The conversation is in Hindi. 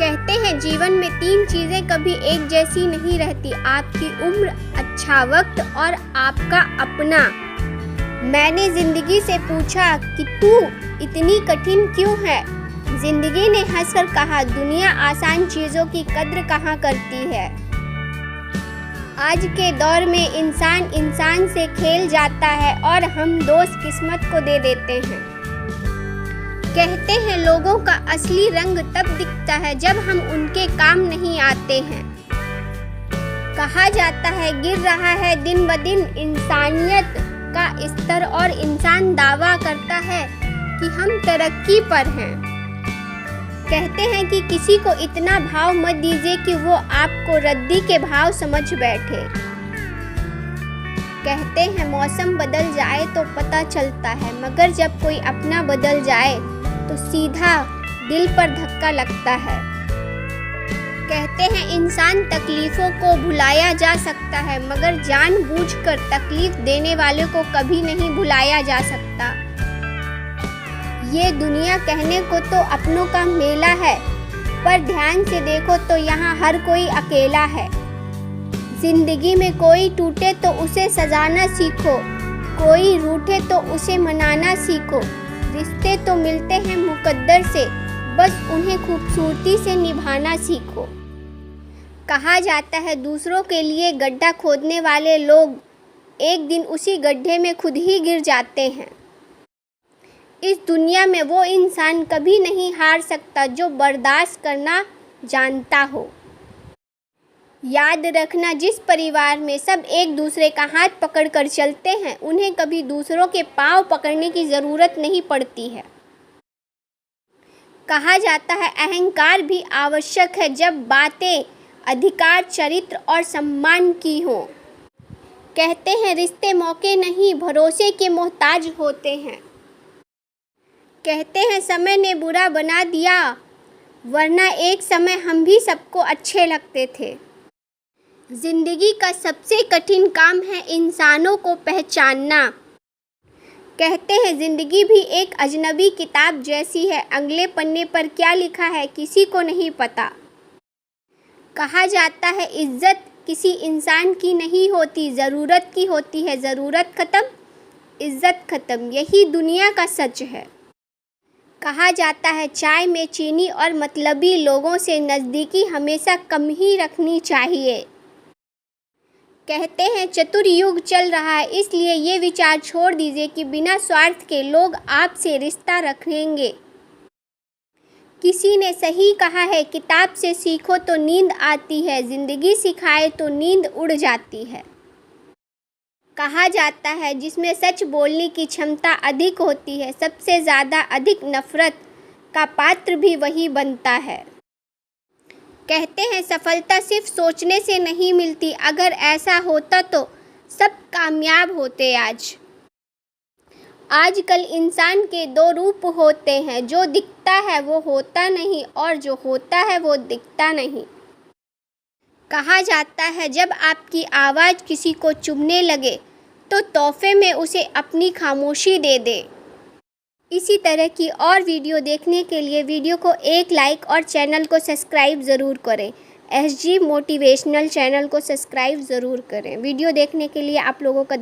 कहते हैं जीवन में 3 चीज़ें कभी एक जैसी नहीं रहती, आपकी उम्र, अच्छा वक्त और आपका अपना। मैंने ज़िंदगी से पूछा कि तू इतनी कठिन क्यों है? ज़िंदगी ने हंसकर कहा, दुनिया आसान चीज़ों की कद्र कहाँ करती है। आज के दौर में इंसान से खेल जाता है और हम दोस्त किस्मत को दे देते हैं। कहते हैं लोगों का असली रंग तब दिखता है जब हम उनके काम नहीं आते हैं। कहा जाता है गिर रहा है दिन ब दिन इंसानियत का स्तर और इंसान दावा करता है कि हम तरक्की पर हैं। कहते हैं कि किसी को इतना भाव मत दीजिए कि वो आपको रद्दी के भाव समझ बैठे। कहते हैं मौसम बदल जाए तो पता चलता है, मगर जब कोई अपना बदल जाए तो सीधा दिल पर धक्का लगता है। कहते हैं इंसान तकलीफ़ों को भुलाया जा सकता है, मगर जानबूझकर तकलीफ देने वाले को कभी नहीं भुलाया जा सकता। ये दुनिया कहने को तो अपनों का मेला है, पर ध्यान से देखो तो यहाँ हर कोई अकेला है। जिंदगी में कोई टूटे तो उसे सजाना सीखो, कोई रूठे तो उसे मनाना सीखो। रिश्ते तो मिलते हैं मुकद्दर से, बस उन्हें खूबसूरती से निभाना सीखो। कहा जाता है दूसरों के लिए गड्ढा खोदने वाले लोग एक दिन उसी गड्ढे में खुद ही गिर जाते हैं। इस दुनिया में वो इंसान कभी नहीं हार सकता जो बर्दाश्त करना जानता हो। याद रखना, जिस परिवार में सब एक दूसरे का हाथ पकड़कर चलते हैं, उन्हें कभी दूसरों के पांव पकड़ने की ज़रूरत नहीं पड़ती है। कहा जाता है अहंकार भी आवश्यक है जब बातें अधिकार, चरित्र और सम्मान की हों। कहते हैं रिश्ते मौके नहीं भरोसे के मोहताज होते हैं। कहते हैं समय ने बुरा बना दिया, वरना एक समय हम भी सबको अच्छे लगते थे। जिंदगी का सबसे कठिन काम है इंसानों को पहचानना। कहते हैं जिंदगी भी एक अजनबी किताब जैसी है, अगले पन्ने पर क्या लिखा है किसी को नहीं पता। कहा जाता है इज्जत किसी इंसान की नहीं होती, ज़रूरत की होती है। ज़रूरत ख़त्म, इज्जत ख़त्म, यही दुनिया का सच है। कहा जाता है चाय में चीनी और मतलबी लोगों से नज़दीकी हमेशा कम ही रखनी चाहिए। कहते हैं चतुर युग चल रहा है, इसलिए ये विचार छोड़ दीजिए कि बिना स्वार्थ के लोग आपसे रिश्ता रखेंगे। किसी ने सही कहा है, किताब से सीखो तो नींद आती है, ज़िंदगी सिखाए तो नींद उड़ जाती है। कहा जाता है जिसमें सच बोलने की क्षमता अधिक होती है, सबसे ज़्यादा अधिक नफ़रत का पात्र भी वही बनता है। कहते हैं सफलता सिर्फ सोचने से नहीं मिलती, अगर ऐसा होता तो सब कामयाब होते। आजकल इंसान के 2 रूप होते हैं, जो दिखता है वो होता नहीं और जो होता है वो दिखता नहीं। कहा जाता है जब आपकी आवाज़ किसी को चुभने लगे तो तोहफे में उसे अपनी खामोशी दे दे। इसी तरह की और वीडियो देखने के लिए वीडियो को एक लाइक और चैनल को सब्सक्राइब ज़रूर करें। SG मोटिवेशनल चैनल को सब्सक्राइब ज़रूर करें। वीडियो देखने के लिए आप लोगों का